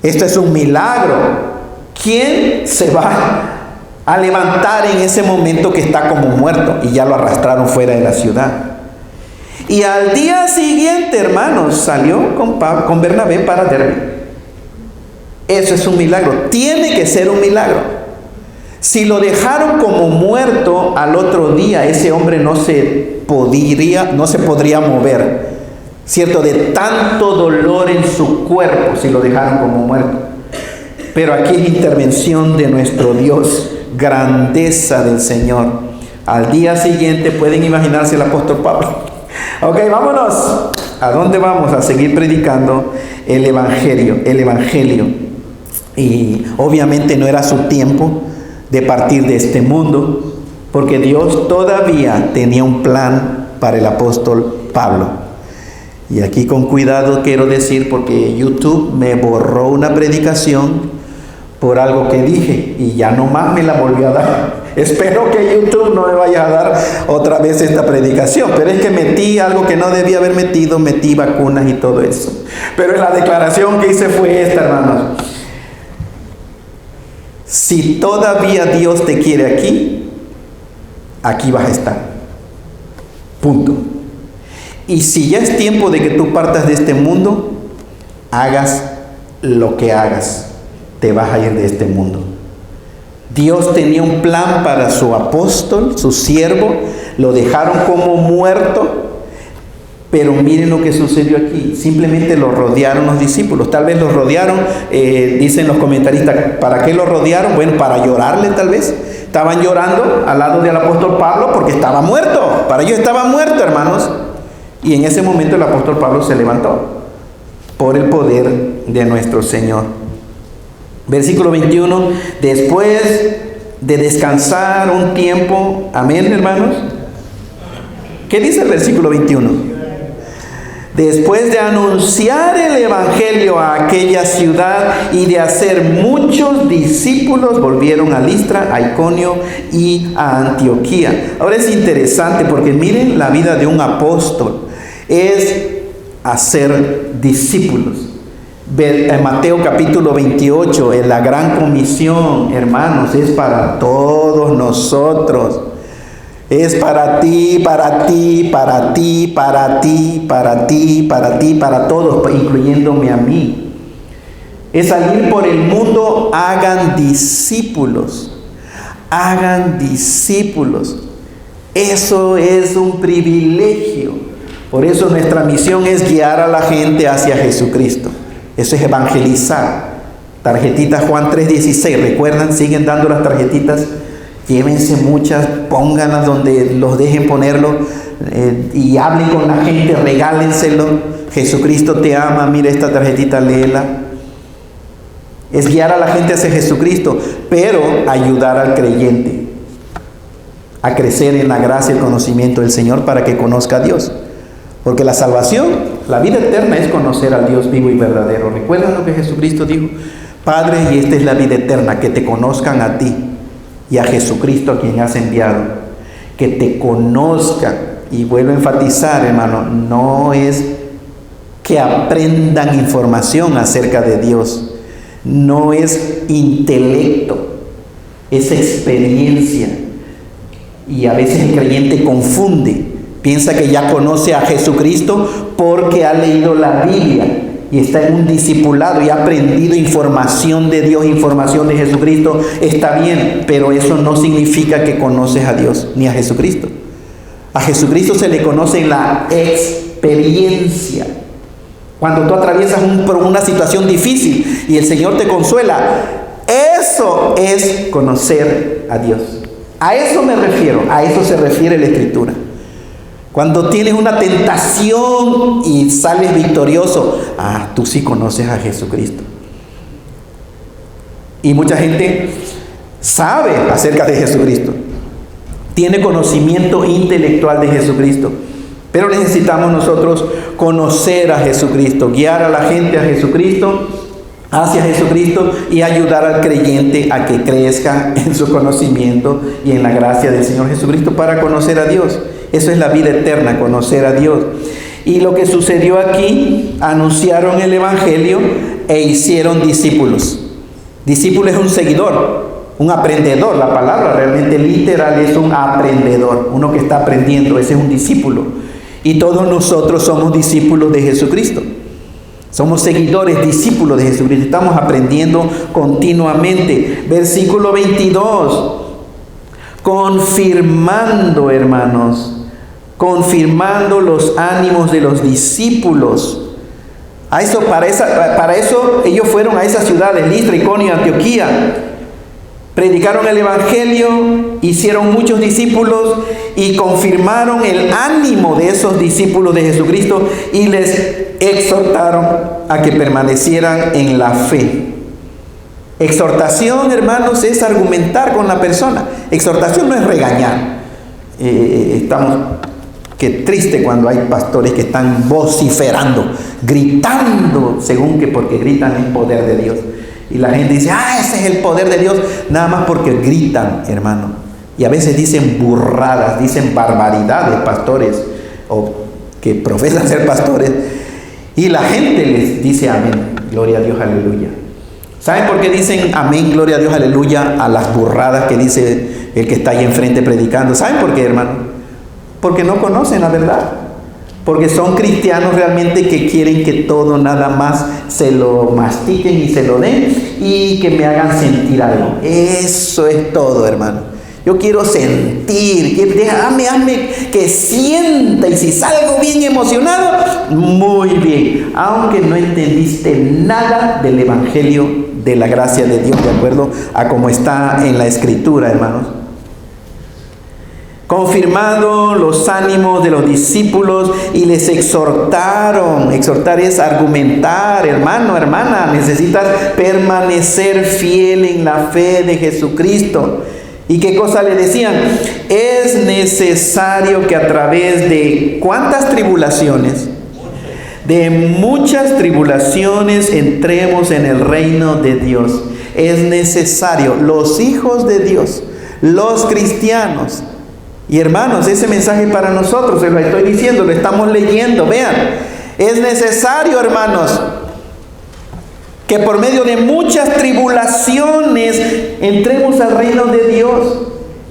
Esto es un milagro. ¿Quién se va a levantar en ese momento que está como muerto? Y ya lo arrastraron fuera de la ciudad. Y al día siguiente, hermanos, salió con Bernabé para Derbe. Eso es un milagro. Tiene que ser un milagro. Si lo dejaron como muerto, al otro día ese hombre no se podría mover, ¿cierto? De tanto dolor en su cuerpo, si lo dejaron como muerto. Pero aquí es intervención de nuestro Dios, grandeza del Señor. Al día siguiente, pueden imaginarse el apóstol Pablo. Ok, vámonos. ¿A dónde vamos? A seguir predicando el Evangelio. Y obviamente no era su tiempo de partir de este mundo, porque Dios todavía tenía un plan para el apóstol Pablo. Y aquí con cuidado quiero decir, porque YouTube me borró una predicación por algo que dije y ya no más me la volvió a dar. Espero que YouTube no me vaya a dar otra vez esta predicación, pero es que metí algo que no debía haber metido, metí vacunas y todo eso. Pero la declaración que hice fue esta, hermanos. Si todavía Dios te quiere aquí, aquí vas a estar. Punto. Y si ya es tiempo de que tú partas de este mundo, hagas lo que hagas, te vas a ir de este mundo. Dios tenía un plan para su apóstol, su siervo, lo dejaron como muerto, pero miren lo que sucedió aquí. Simplemente lo rodearon los discípulos. Tal vez los rodearon, dicen los comentaristas, ¿para qué lo rodearon? Bueno, para llorarle tal vez. Estaban llorando al lado del apóstol Pablo porque estaba muerto. Para ellos estaba muerto, hermanos. Y en ese momento el apóstol Pablo se levantó por el poder de nuestro Señor. Versículo 21, después de descansar un tiempo, amén, hermanos. ¿Qué dice el versículo 21? Después de anunciar el Evangelio a aquella ciudad y de hacer muchos discípulos, volvieron a Listra, a Iconio y a Antioquía. Ahora es interesante porque miren la vida de un apóstol. Es hacer discípulos. En Mateo capítulo 28, en la gran comisión, hermanos, es para todos nosotros. Es para ti, para ti, para ti, para ti, para ti, para ti, para todos, incluyéndome a mí. Es salir por el mundo, hagan discípulos. Hagan discípulos. Eso es un privilegio. Por eso nuestra misión es guiar a la gente hacia Jesucristo. Eso es evangelizar. Tarjetitas Juan 3:16, ¿recuerdan? Siguen dando las tarjetitas. Llévense muchas, pónganlas donde los dejen ponerlo, y hablen con la gente, regálenselo. Jesucristo te ama, mira esta tarjetita, léela. Es guiar a la gente hacia Jesucristo, pero ayudar al creyente a crecer en la gracia y el conocimiento del Señor para que conozca a Dios. Porque la salvación, la vida eterna es conocer al Dios vivo y verdadero. ¿Recuerdan lo que Jesucristo dijo? Padre, y esta es la vida eterna, que te conozcan a ti y a Jesucristo a quien has enviado. Que te conozcan. Y vuelvo a enfatizar, hermano, no es que aprendan información acerca de Dios. No es intelecto, es experiencia. Y a veces el creyente confunde. Piensa que ya conoce a Jesucristo porque ha leído la Biblia y está en un discipulado y ha aprendido información de Dios, información de Jesucristo. Está bien, pero eso no significa que conoces a Dios ni a Jesucristo. A Jesucristo se le conoce en la experiencia. Cuando tú atraviesas por una situación difícil y el Señor te consuela, eso es conocer a Dios. A eso me refiero, a eso se refiere la Escritura. Cuando tienes una tentación y sales victorioso, tú sí conoces a Jesucristo. Y mucha gente sabe acerca de Jesucristo, tiene conocimiento intelectual de Jesucristo, pero necesitamos nosotros conocer a Jesucristo, guiar a la gente a Jesucristo, hacia Jesucristo, y ayudar al creyente a que crezca en su conocimiento y en la gracia del Señor Jesucristo para conocer a Dios. Eso es la vida eterna, conocer a Dios. Y lo que sucedió aquí, anunciaron el Evangelio e hicieron discípulos. Discípulo es un seguidor, un aprendedor. La palabra realmente literal es un aprendedor, uno que está aprendiendo, ese es un discípulo. Y todos nosotros somos discípulos de Jesucristo. Somos seguidores, discípulos de Jesucristo. Estamos aprendiendo continuamente. Versículo 22. Confirmando, hermanos, confirmando los ánimos de los discípulos. Para eso ellos fueron a esas ciudades, Listra, Iconio y Antioquía. Predicaron el Evangelio, hicieron muchos discípulos y confirmaron el ánimo de esos discípulos de Jesucristo y les exhortaron a que permanecieran en la fe. Exhortación, hermanos, es argumentar con la persona. Exhortación no es regañar. Qué triste cuando hay pastores que están vociferando, gritando, según que porque gritan el poder de Dios. Y la gente dice, ese es el poder de Dios, nada más porque gritan, hermano. Y a veces dicen burradas, dicen barbaridades, pastores, o que profesan ser pastores, y la gente les dice amén, gloria a Dios, aleluya. ¿Saben por qué dicen amén, gloria a Dios, aleluya, a las burradas que dice el que está ahí enfrente predicando? ¿Saben por qué, hermano? Porque no conocen la verdad. Porque son cristianos realmente que quieren que todo nada más se lo mastiquen y se lo den y que me hagan sentir algo. Eso es todo, hermano. Yo quiero sentir, hazme que sienta, y si salgo bien emocionado, muy bien. Aunque no entendiste nada del Evangelio de la gracia de Dios, de acuerdo a como está en la Escritura, hermanos. Confirmando los ánimos de los discípulos y les exhortaron. Exhortar es argumentar, hermano, hermana, necesitas permanecer fiel en la fe de Jesucristo. ¿Y qué cosa le decían? Es necesario que a través de ¿cuántas tribulaciones? De muchas tribulaciones entremos en el reino de Dios. Es necesario, los hijos de Dios, los cristianos. Y hermanos, ese mensaje para nosotros, se lo estoy diciendo, lo estamos leyendo, vean. Es necesario, hermanos, que por medio de muchas tribulaciones entremos al reino de Dios.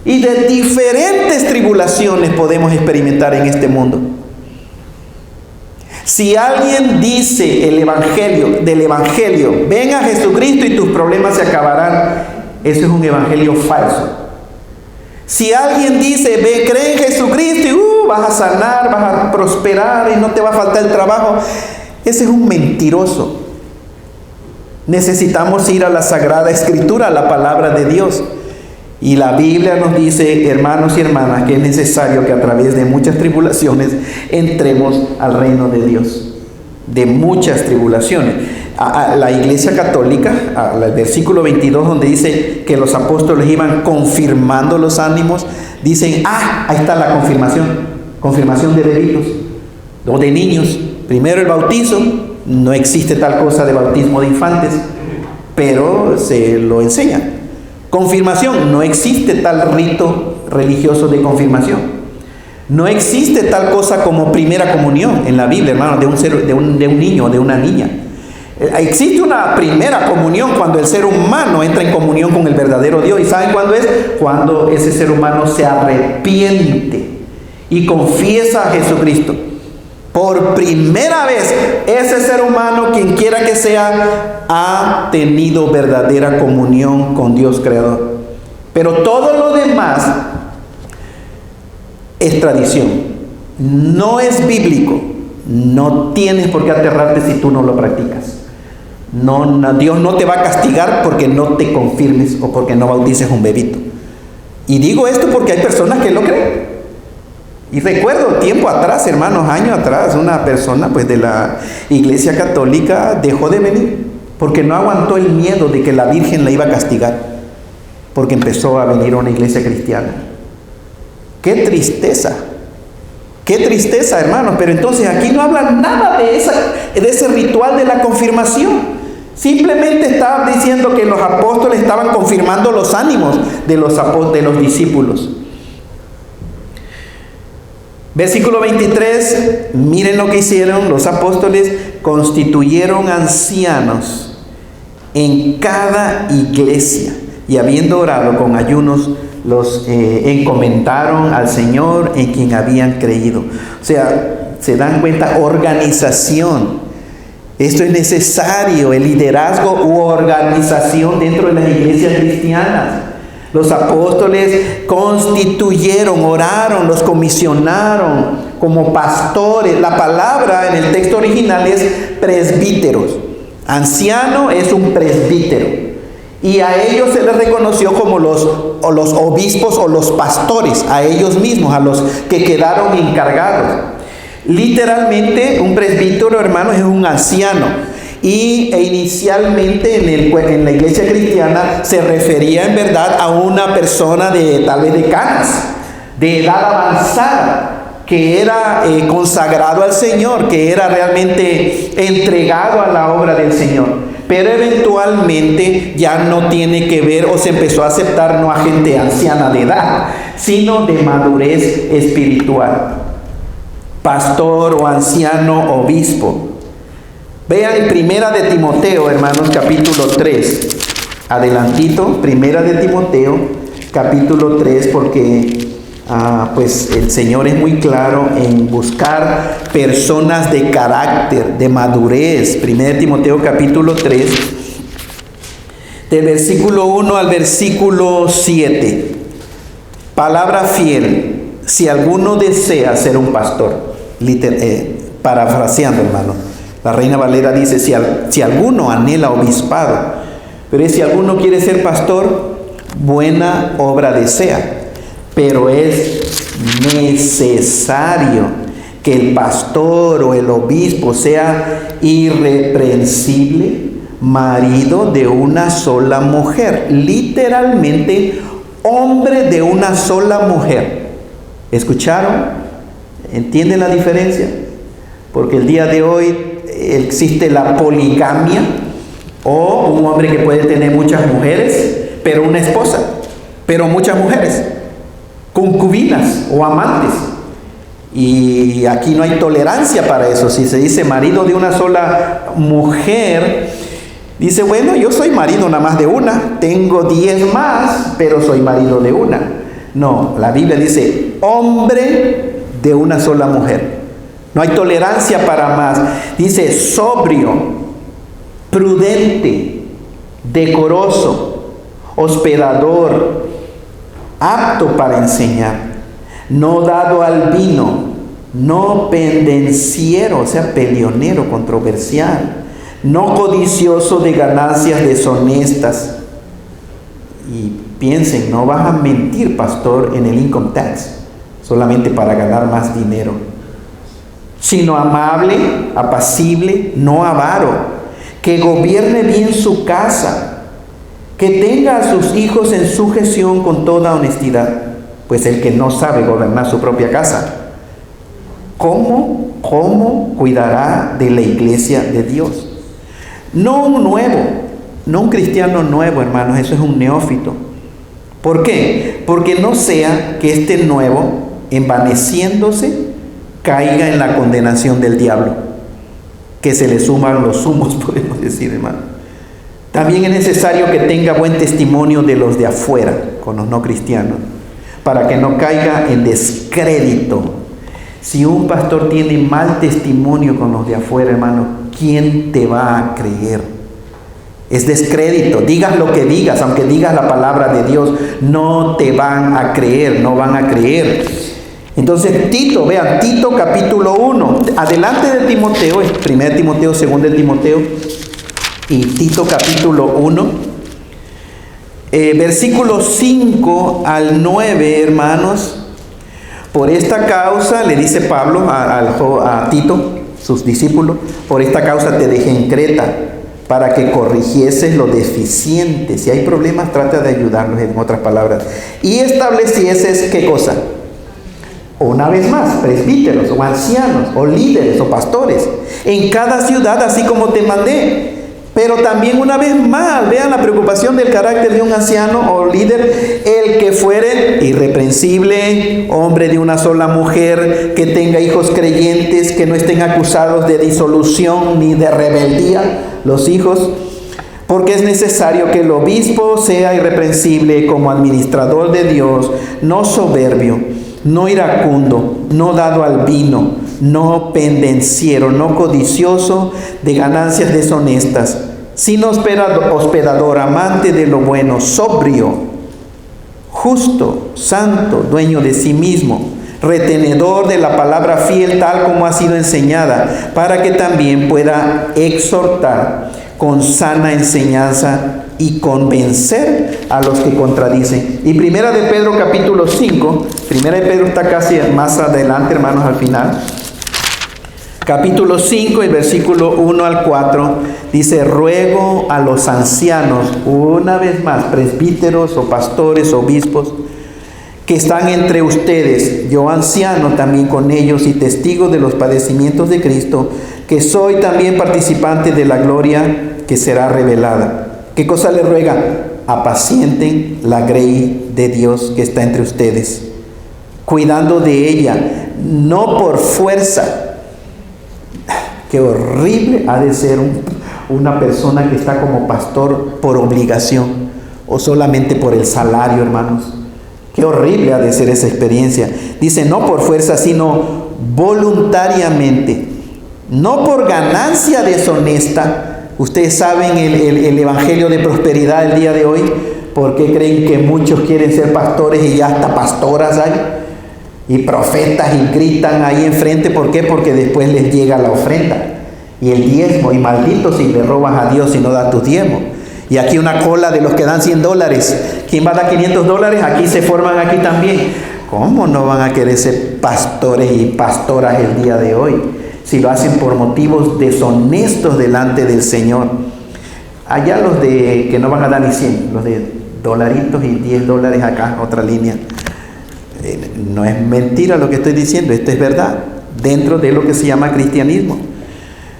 Y de diferentes tribulaciones podemos experimentar en este mundo. Si alguien dice del Evangelio, ven a Jesucristo y tus problemas se acabarán, eso es un evangelio falso. Si alguien dice, cree en Jesucristo y vas a sanar, vas a prosperar y no te va a faltar el trabajo, ese es un mentiroso. Necesitamos ir a la Sagrada Escritura, a la palabra de Dios. Y la Biblia nos dice, hermanos y hermanas, que es necesario que a través de muchas tribulaciones entremos al reino de Dios. De muchas tribulaciones. A la Iglesia Católica, al versículo 22, donde dice que los apóstoles iban confirmando los ánimos, dicen, ahí está la confirmación de bebitos o de niños. Primero el bautizo, no existe tal cosa de bautismo de infantes, pero se lo enseña. Confirmación, no existe tal rito religioso de confirmación. No existe tal cosa como primera comunión en la Biblia, hermano, de un niño o de una niña. Existe una primera comunión cuando el ser humano entra en comunión con el verdadero Dios. ¿Y saben cuándo es? Cuando ese ser humano se arrepiente y confiesa a Jesucristo. Por primera vez, ese ser humano, quien quiera que sea, ha tenido verdadera comunión con Dios Creador. Pero todo lo demás es tradición. No es bíblico. No tienes por qué aterrarte si tú no lo practicas. Dios no te va a castigar porque no te confirmes o porque no bautices un bebito. Y digo esto porque hay personas que lo creen. Y recuerdo tiempo atrás, hermanos, años atrás, una persona de la Iglesia Católica dejó de venir porque no aguantó el miedo de que la Virgen la iba a castigar, porque empezó a venir a una iglesia cristiana. ¡Qué tristeza! ¡Qué tristeza, hermanos! Pero entonces aquí no habla nada de ese ritual de la confirmación. Simplemente está diciendo que los apóstoles estaban confirmando los ánimos de los discípulos. Versículo 23, miren lo que hicieron los apóstoles: constituyeron ancianos en cada iglesia. Y habiendo orado con ayunos, los encomendaron al Señor en quien habían creído. O sea, se dan cuenta, organización. Esto es necesario, el liderazgo u organización dentro de las iglesias cristianas. Los apóstoles constituyeron, oraron, los comisionaron como pastores. La palabra en el texto original es presbíteros. Anciano es un presbítero. Y a ellos se les reconoció como los obispos o los pastores, a ellos mismos, a los que quedaron encargados. Literalmente, un presbítero, hermanos, es un anciano. E inicialmente en la iglesia cristiana se refería en verdad a una persona de tal vez de canas, de edad avanzada, que era consagrado al Señor, que era realmente entregado a la obra del Señor. Pero eventualmente ya no tiene que ver, o se empezó a aceptar no a gente anciana de edad, sino de madurez espiritual. Pastor o anciano obispo. Vean Primera de Timoteo, hermanos, capítulo 3. Adelantito, Primera de Timoteo, capítulo 3, porque pues el Señor es muy claro en buscar personas de carácter, de madurez. Primera de Timoteo, capítulo 3, del versículo 1 al versículo 7. Palabra fiel. Si alguno desea ser un pastor, parafraseando, hermano, la Reina Valera dice, si alguno anhela obispado, pero si alguno quiere ser pastor, buena obra desea, pero es necesario que el pastor o el obispo sea irreprensible, marido de una sola mujer, literalmente hombre de una sola mujer. ¿Escucharon? ¿Entienden la diferencia? Porque el día de hoy existe la poligamia, o un hombre que puede tener muchas mujeres, pero una esposa, pero muchas mujeres, concubinas o amantes. Y aquí no hay tolerancia para eso. Si se dice marido de una sola mujer, dice, bueno, yo soy marido nada más de una, tengo 10 más, pero soy marido de una. No, la Biblia dice hombre de una sola mujer. No hay tolerancia para más. Dice sobrio, prudente, decoroso, hospedador, apto para enseñar, no dado al vino, no pendenciero, o sea, peleonero, controversial, no codicioso de ganancias deshonestas. Y piensen, no vas a mentir, pastor, en el income tax solamente para ganar más dinero, sino amable, apacible, no avaro, que gobierne bien su casa, que tenga a sus hijos en sujeción con toda honestidad. Pues el que no sabe gobernar su propia casa, ¿cómo cuidará de la iglesia de Dios? No un nuevo, no un cristiano nuevo, hermanos, eso es un neófito. ¿Por qué? Porque no sea que este nuevo, envaneciéndose, caiga en la condenación del diablo, que se le suman los humos, podemos decir, hermano. También es necesario que tenga buen testimonio de los de afuera, con los no cristianos, para que no caiga en descrédito. Si un pastor tiene mal testimonio con los de afuera, hermano, ¿quién te va a creer? Es descrédito. Digas lo que digas, aunque digas la palabra de Dios, no te van a creer, no van a creer. Entonces Tito, vean, Tito capítulo 1, adelante de Timoteo, es 1 Timoteo, 2 de Timoteo, y Tito capítulo 1, versículos 5 al 9, hermanos. Por esta causa, le dice Pablo a Tito, sus discípulos, por esta causa te dejé en Creta, para que corrigieses lo deficiente. Si hay problemas, trata de ayudarlos, en otras palabras. Y establecieses, ¿qué cosa? Una vez más, presbíteros o ancianos o líderes o pastores en cada ciudad, así como te mandé. Pero también una vez más, vean la preocupación del carácter de un anciano o líder: el que fuere irreprensible, hombre de una sola mujer, que tenga hijos creyentes, que no estén acusados de disolución ni de rebeldía los hijos, Porque es necesario que el obispo sea irreprensible como administrador de Dios, no soberbio, no iracundo, no dado al vino, no pendenciero, no codicioso de ganancias deshonestas, sino hospedador, amante de lo bueno, sobrio, justo, santo, dueño de sí mismo, retenedor de la palabra fiel tal como ha sido enseñada, para que también pueda exhortar con sana enseñanza y convencer a los que contradicen. Y Primera de Pedro capítulo 5, Primera de Pedro está casi más adelante, hermanos, al final. Capítulo 5, el versículo 1 al 4, dice: ruego a los ancianos, una vez más, presbíteros o pastores, obispos, que están entre ustedes, yo anciano también con ellos y testigo de los padecimientos de Cristo, que soy también participante de la gloria que será revelada. ¿Qué cosa le ruega? Apacienten la grey de Dios que está entre ustedes, cuidando de ella, no por fuerza. Qué horrible ha de ser una persona que está como pastor por obligación o solamente por el salario, hermanos. Qué horrible ha de ser esa experiencia. Dice, no por fuerza, sino voluntariamente, no por ganancia deshonesta. Ustedes saben el evangelio de prosperidad el día de hoy. ¿Por qué creen que muchos quieren ser pastores y ya hasta pastoras hay? Y profetas y gritan ahí enfrente. ¿Por qué? Porque después les llega la ofrenda y el diezmo. Y maldito si le robas a Dios y no das tu diezmo. Y aquí una cola de los que dan $100. ¿Quién va a dar $500? Aquí se forman aquí también. ¿Cómo no van a querer ser pastores y pastoras el día de hoy? Si lo hacen por motivos deshonestos delante del Señor. Allá los de que no van a dar ni 100, los de dolaritos y $10 acá, otra línea. No es mentira lo que estoy diciendo, esto es verdad, dentro de lo que se llama cristianismo.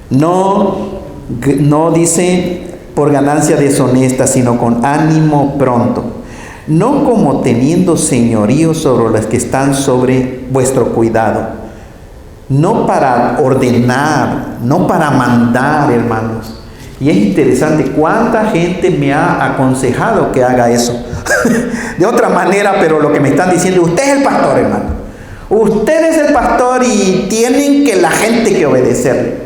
No dice por ganancia deshonesta, sino con ánimo pronto, no como teniendo señorío sobre los que están sobre vuestro cuidado, no para ordenar, no para mandar, hermanos. Y es interesante cuánta gente me ha aconsejado que haga eso de otra manera, pero lo que me están diciendo: usted es el pastor, hermano, usted es el pastor y tienen que la gente que obedecerle.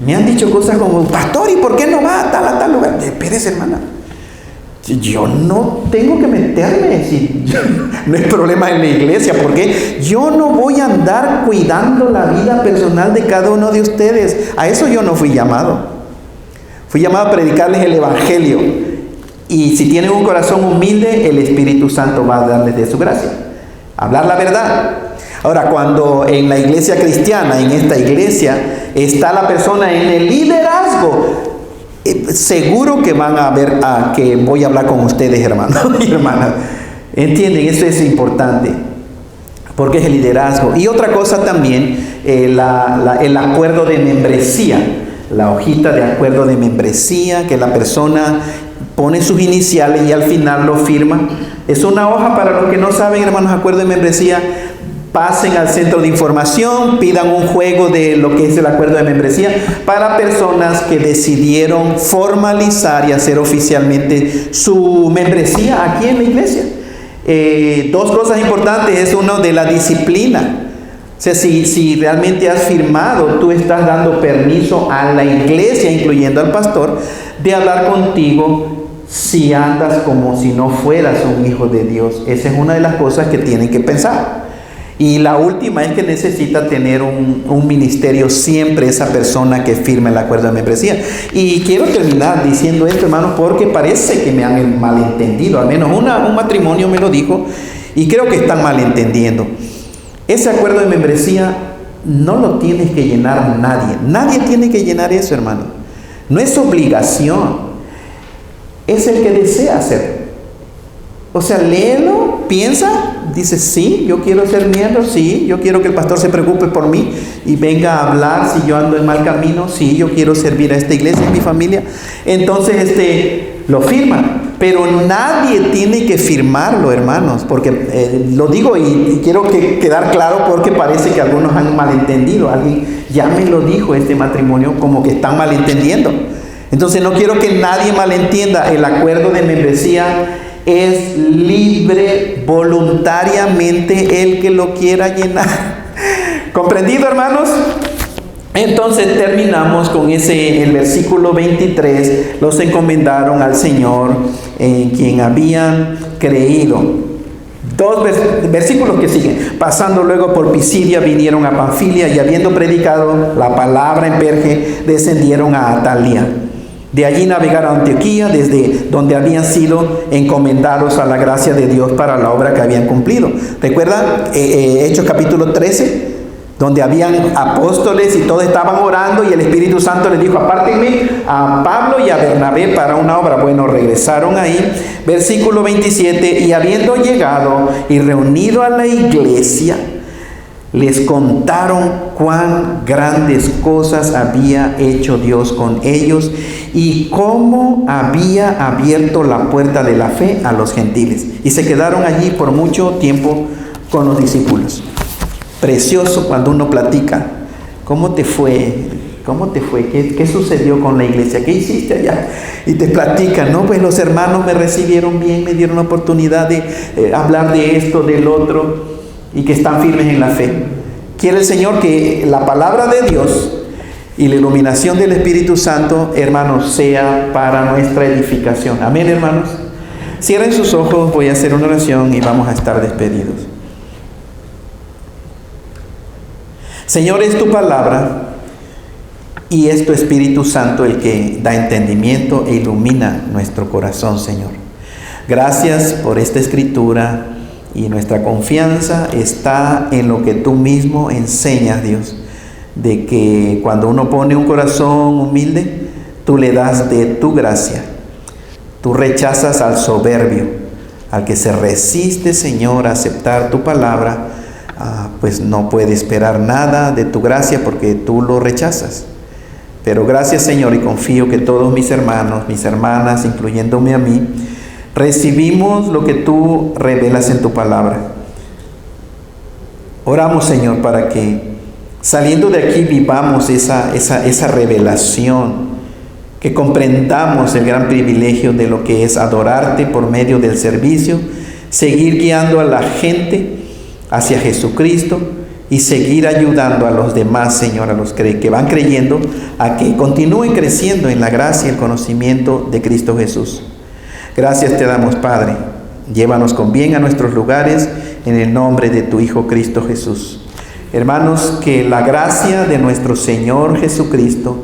Me han dicho cosas como: pastor, ¿y por qué no va a tal lugar? Espérese, hermana, yo no tengo que meterme, si no es problema en la iglesia, porque yo no voy a andar cuidando la vida personal de cada uno de ustedes. A eso yo no fui llamado. Fui llamado a predicarles el evangelio. Y si tienen un corazón humilde, el Espíritu Santo va a darles de su gracia. Hablar la verdad. Ahora, cuando en la iglesia cristiana, en esta iglesia, está la persona en el liderazgo, seguro que van a ver que voy a hablar con ustedes, hermanos y hermanas. ¿Entienden? Eso es importante, porque es el liderazgo. Y otra cosa también, el acuerdo de membresía. La hojita de acuerdo de membresía, que la persona pone sus iniciales y al final lo firma. Es una hoja, para los que no saben, hermanos, acuerdo de membresía. Pasen al centro de información, pidan un juego de lo que es el acuerdo de membresía para personas que decidieron formalizar y hacer oficialmente su membresía aquí en la iglesia. Dos cosas importantes, es uno de la disciplina. O sea, si realmente has firmado, tú estás dando permiso a la iglesia, incluyendo al pastor, de hablar contigo si andas como si no fueras un hijo de Dios. Esa es una de las cosas que tienen que pensar. Y la última es que necesita tener un ministerio siempre esa persona que firme el acuerdo de membresía. Y quiero terminar diciendo esto, hermanos, porque parece que me han malentendido. Al menos un matrimonio me lo dijo y creo que están malentendiendo. Ese acuerdo de membresía no lo tienes que llenar nadie. Nadie tiene que llenar eso, hermano. No es obligación. Es el que desea hacerlo. O sea, léelo, piensa, dice: sí, yo quiero ser miembro, sí, yo quiero que el pastor se preocupe por mí y venga a hablar si yo ando en mal camino, sí, yo quiero servir a esta iglesia, a mi familia. Entonces, lo firma. Pero nadie tiene que firmarlo, hermanos, porque lo digo y quiero quedar claro, porque parece que algunos han malentendido. Alguien ya me lo dijo, este matrimonio, como que están malentendiendo. Entonces no quiero que nadie malentienda. El acuerdo de membresía es libre, voluntariamente el que lo quiera llenar. ¿Comprendido, hermanos? Entonces terminamos con el versículo 23. Los encomendaron al Señor en quien habían creído. Dos versículos que siguen. Pasando luego por Pisidia, vinieron a Panfilia, y habiendo predicado la palabra en Perge, descendieron a Atalia. De allí navegaron a Antioquía, desde donde habían sido encomendados a la gracia de Dios para la obra que habían cumplido. ¿Recuerdan Hechos capítulo 13? Donde habían apóstoles y todos estaban orando, y el Espíritu Santo les dijo: apártenme a Pablo y a Bernabé para una obra. Bueno, regresaron ahí. Versículo 27, y habiendo llegado y reunido a la iglesia, les contaron cuán grandes cosas había hecho Dios con ellos y cómo había abierto la puerta de la fe a los gentiles. Y se quedaron allí por mucho tiempo con los discípulos. Precioso cuando uno platica. ¿Cómo te fue? ¿Cómo te fue? ¿Qué sucedió con la iglesia? ¿Qué hiciste allá? Y te platican, no, pues los hermanos me recibieron bien, me dieron la oportunidad de hablar de esto, del otro, y que están firmes en la fe. Quiere el Señor que la palabra de Dios y la iluminación del Espíritu Santo, hermanos, sea para nuestra edificación. Amén, hermanos. Cierren sus ojos, voy a hacer una oración y vamos a estar despedidos. Señor, es tu palabra y es tu Espíritu Santo el que da entendimiento e ilumina nuestro corazón, Señor. Gracias por esta escritura, y nuestra confianza está en lo que tú mismo enseñas, Dios, de que cuando uno pone un corazón humilde, tú le das de tu gracia. Tú rechazas al soberbio, al que se resiste, Señor, a aceptar tu palabra. Pues no puede esperar nada de tu gracia porque tú lo rechazas. Pero gracias, Señor, y confío que todos mis hermanos, mis hermanas, incluyéndome a mí, recibimos lo que tú revelas en tu palabra. Oramos, Señor, para que saliendo de aquí vivamos esa revelación, que comprendamos el gran privilegio de lo que es adorarte por medio del servicio, seguir guiando a la gente hacia Jesucristo y seguir ayudando a los demás, Señor, a los que van creyendo, a que continúen creciendo en la gracia y el conocimiento de Cristo Jesús. Gracias te damos, Padre. Llévanos con bien a nuestros lugares en el nombre de tu Hijo Cristo Jesús. Hermanos, que la gracia de nuestro Señor Jesucristo,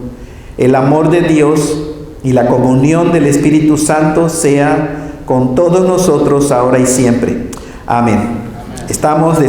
el amor de Dios y la comunión del Espíritu Santo sea con todos nosotros ahora y siempre. Amén. Estamos